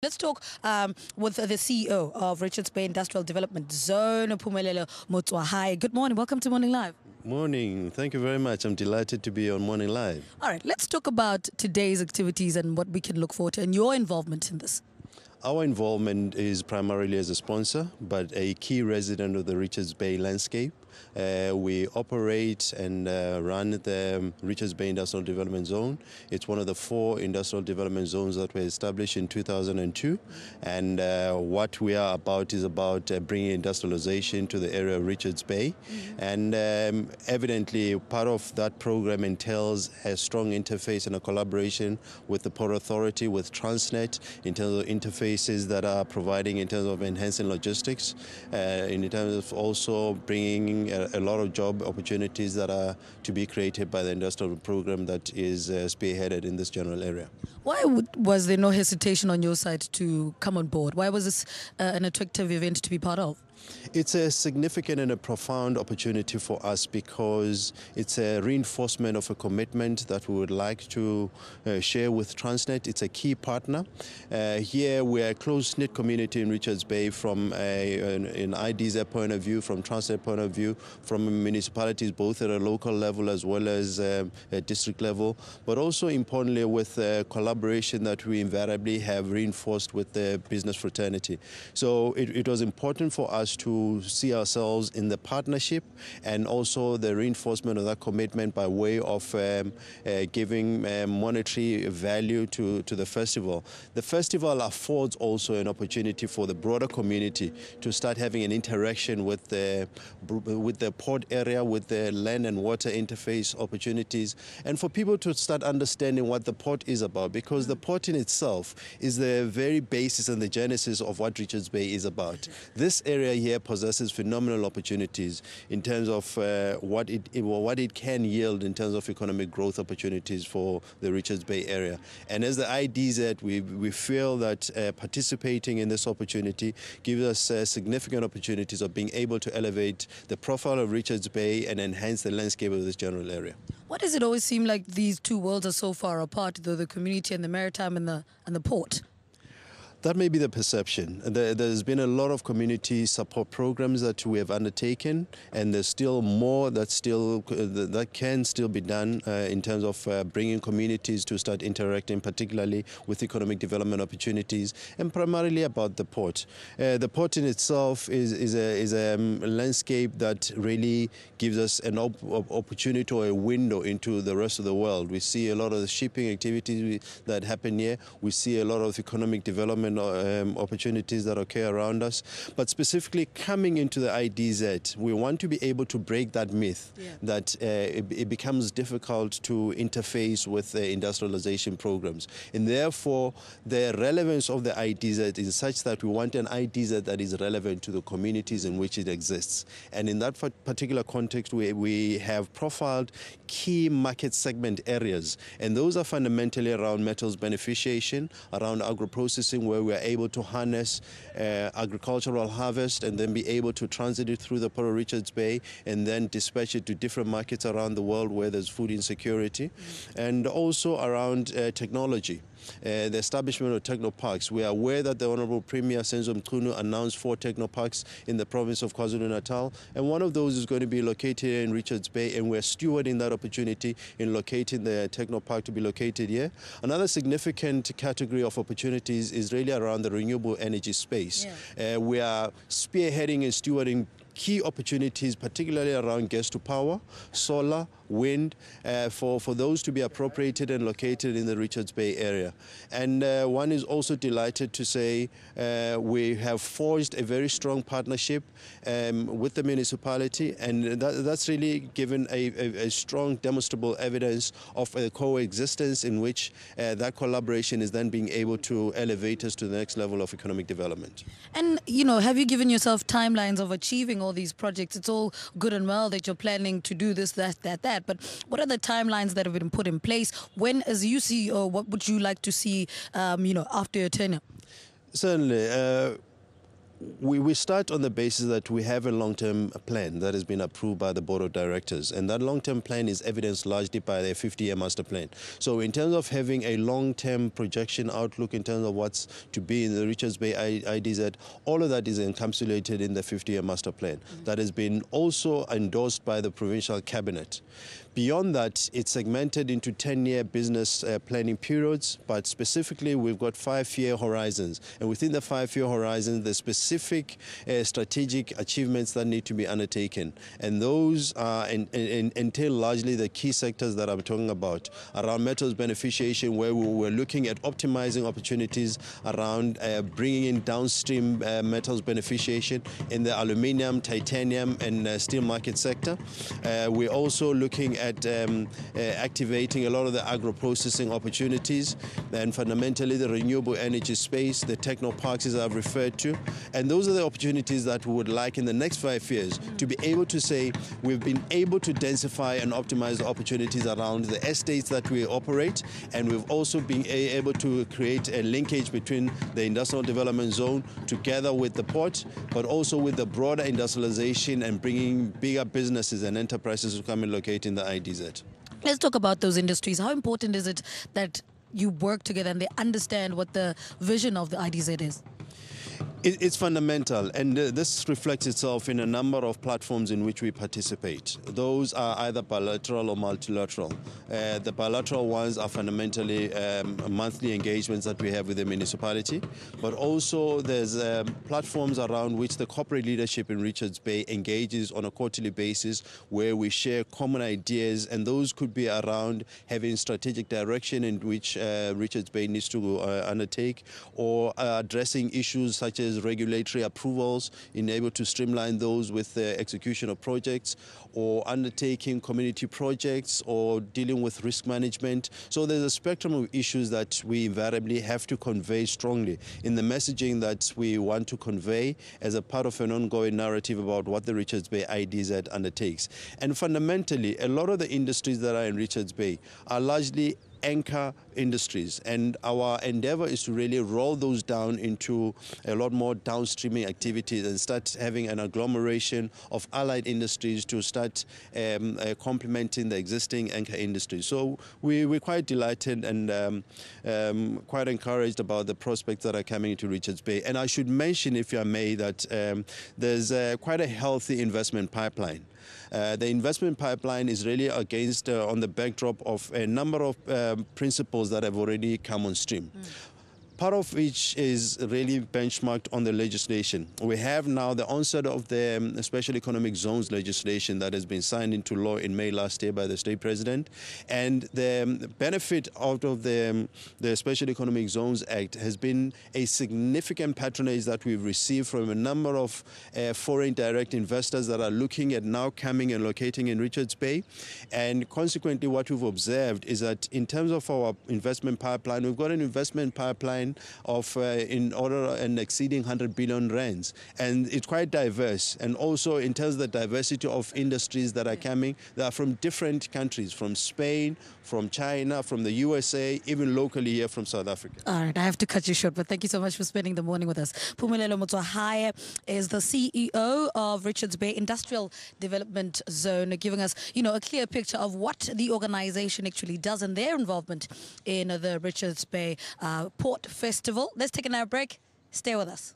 Let's talk with the CEO of Richards Bay Industrial Development Zone, Phumelele Motsoahae. Good morning. Welcome to Morning Live. Morning. Thank you very much. I'm delighted to be on Morning Live. All right, let's talk about today's activities and what we can look forward to and your involvement in this. Our involvement is primarily as a sponsor, but a key resident of the Richards Bay landscape. We operate and run the Richards Bay Industrial Development Zone. It's one of the 4 industrial development zones that were established in 2002. And what we are about is about bringing industrialization to the area of Richards Bay. And evidently, part of that program entails a strong interface and a collaboration with the Port Authority, with Transnet, in terms of interfaces that are providing in terms of enhancing logistics, in terms of also bringing a lot of job opportunities that are to be created by the industrial program that is spearheaded in this general area. Why was there no hesitation on your side to come on board? Why was this an attractive event to be part of? It's a significant and a profound opportunity for us because it's a reinforcement of a commitment that we would like to share with Transnet. It's a key partner. Here we are a close-knit community in Richards Bay from an IDZ point of view, from Transnet point of view, from municipalities both at a local level as well as a district level, but also importantly with collaboration that we invariably have reinforced with the business fraternity. So it was important for us to see ourselves in the partnership and also the reinforcement of that commitment by way of giving monetary value to the festival. The festival affords also an opportunity for the broader community to start having an interaction with the port area, with the land and water interface opportunities, and for people to start understanding what the port is about, because the port in itself is the very basis and the genesis of what Richards Bay is about. This area here possesses phenomenal opportunities in terms of what it can yield in terms of economic growth opportunities for the Richards Bay area. And as the IDZ, we feel that participating in this opportunity gives us significant opportunities of being able to elevate the profile of Richards Bay and enhance the landscape of this general area. Why does it always seem like these two worlds are so far apart, though, the community and the maritime and the port? That may be the perception. There's been a lot of community support programs that we have undertaken, and there's still more that can still be done in terms of bringing communities to start interacting, particularly with economic development opportunities, and primarily about the port. The port in itself is a landscape that really gives us an opportunity or a window into the rest of the world. We see a lot of the shipping activities that happen here. We see a lot of economic development opportunities that occur around us, but specifically coming into the IDZ, we want to be able to break that myth that it becomes difficult to interface with the industrialization programs, and therefore the relevance of the IDZ is such that we want an IDZ that is relevant to the communities in which it exists. And in that particular context, we have profiled key market segment areas, and those are fundamentally around metals beneficiation, around agro-processing, where we are able to harness agricultural harvest and then be able to transit it through the Port of Richards Bay and then dispatch it to different markets around the world where there's food insecurity, and also around technology. The establishment of technoparks. We are aware that the Honorable Premier Senzo Mchunu announced 4 technoparks in the province of KwaZulu-Natal, and one of those is going to be located in Richards Bay, and we're stewarding that opportunity in locating the technopark to be located here. Another significant category of opportunities is really around the renewable energy space. We are spearheading and stewarding key opportunities, particularly around gas to power, solar, wind, for those to be appropriated and located in the Richards Bay area. And one is also delighted to say we have forged a very strong partnership with the municipality, and that's really given a strong demonstrable evidence of a coexistence in which that collaboration is then being able to elevate us to the next level of economic development. And, you know, have you given yourself timelines of achieving all these projects? It's all good and well that you're planning to do this, that, but what are the timelines that have been put in place? When, as you CEO, what would you like to see, after your tenure? Certainly. we start on the basis that we have a long-term plan that has been approved by the board of directors, and that long-term plan is evidenced largely by their 50-year master plan. So in terms of having a long-term projection outlook in terms of what's to be in the Richards Bay IDZ, all of that is encapsulated in the 50-year master plan that has been also endorsed by the provincial cabinet. Beyond that, it's segmented into 10-year business planning periods, but specifically we've got 5-year horizons. And within the 5-year horizons, there's specific strategic achievements that need to be undertaken. And those entail largely the key sectors that I'm talking about, around metals beneficiation, where we're looking at optimizing opportunities around bringing in downstream metals beneficiation in the aluminium, titanium, and steel market sector. We're also looking at activating a lot of the agro-processing opportunities, and fundamentally the renewable energy space, the techno parks as I've referred to. And those are the opportunities that we would like in the next 5 years to be able to say we've been able to densify and optimize the opportunities around the estates that we operate, and we've also been able to create a linkage between the industrial development zone together with the port, but also with the broader industrialization and bringing bigger businesses and enterprises to come and locate in the IDZ. Let's talk about those industries. How important is it that you work together and they understand what the vision of the IDZ is? It's fundamental, and this reflects itself in a number of platforms in which we participate. Those are either bilateral or multilateral. The bilateral ones are fundamentally monthly engagements that we have with the municipality, but also there's platforms around which the corporate leadership in Richards Bay engages on a quarterly basis, where we share common ideas, and those could be around having strategic direction in which Richards Bay needs to undertake, or addressing issues such as regulatory approvals, in able to streamline those with the execution of projects, or undertaking community projects, or dealing with risk management. So there's a spectrum of issues that we invariably have to convey strongly in the messaging that we want to convey as a part of an ongoing narrative about what the Richards Bay IDZ undertakes. And fundamentally, a lot of the industries that are in Richards Bay are largely anchor industries, and our endeavor is to really roll those down into a lot more downstreaming activities and start having an agglomeration of allied industries to start complementing the existing anchor industries. So we're quite delighted and quite encouraged about the prospects that are coming into Richards Bay. And I should mention, if I may, that there's quite a healthy investment pipeline. The investment pipeline is really against on the backdrop of a number of principles that have already come on stream. Part of which is really benchmarked on the legislation. We have now the onset of the Special Economic Zones legislation that has been signed into law in May last year by the State President. And the benefit out of the Special Economic Zones Act has been a significant patronage that we've received from a number of foreign direct investors that are looking at now coming and locating in Richards Bay. And consequently, what we've observed is that in terms of our investment pipeline, we've got an investment pipeline of in order and exceeding 100 billion rands, and it's quite diverse. And also in terms of the diversity of industries that are coming, they are from different countries, from Spain, from China, from the USA, even locally here from South Africa. All right, I have to cut you short, but thank you so much for spending the morning with us. Phumelele Motsoahae is the CEO of Richards Bay Industrial Development Zone, giving us, a clear picture of what the organization actually does and their involvement in the Richards Bay Port Festival. Let's take a break. Stay with us.